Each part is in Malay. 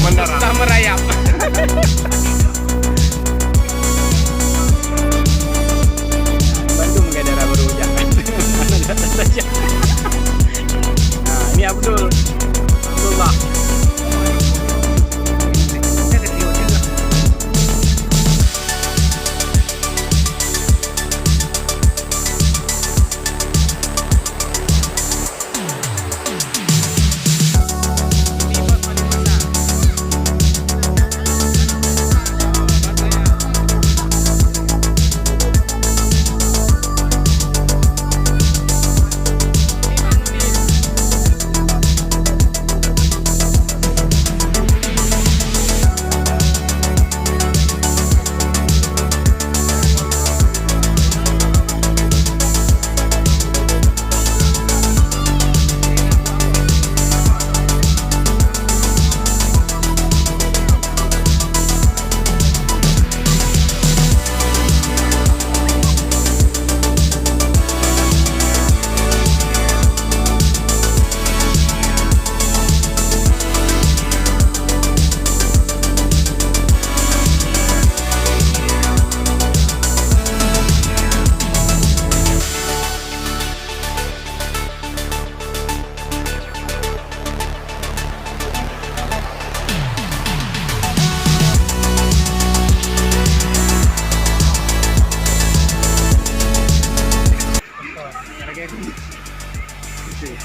setelah merayap. Bantu menggadah baru hujan. Mana di atas saja. Nah, ini Abdullah.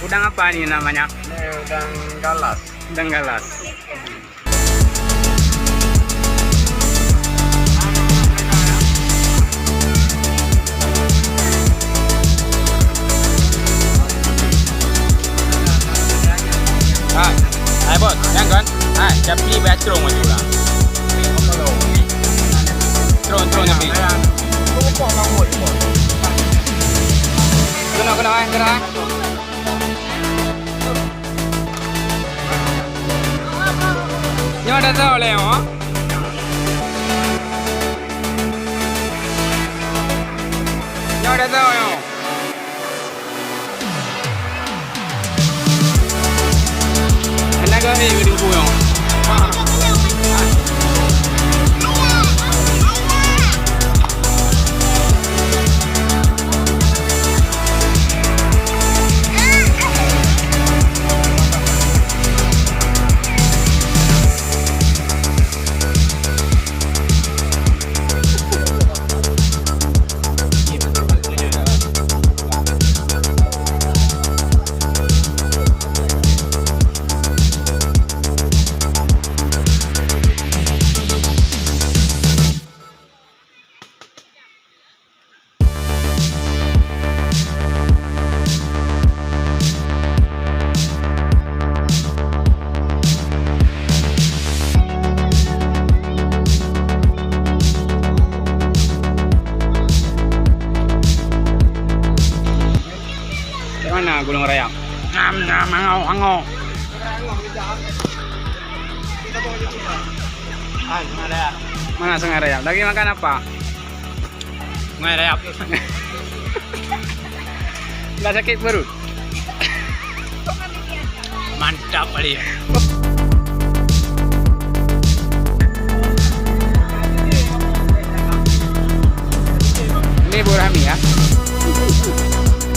Udang apa nih namanya? Ini udang galas. Udang galas. Hai bos, yang kan? Hai, tapi bayar cerong aja lah. Cerong tapi. Kena. Nyo dah tahu le oh. Nyo dah tahu yo. Tenaga ni video ko yo. Mana gulung rayap? Angau. Mana sungai rayap? Lagi makan apa? Sungai rayap. Nggak sakit perut? Mantap kali. Ini Bu Rami ya.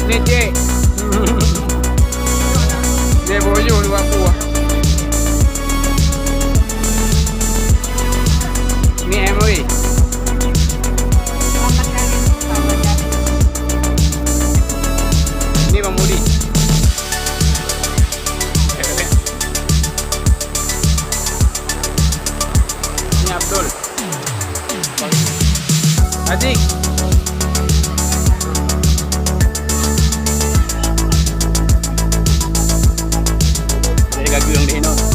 Ini Cik. Dia boyo dua buah. Ini MOI. Ini Bang Budi. Ini Abdul. Adik. Gagawin din nun.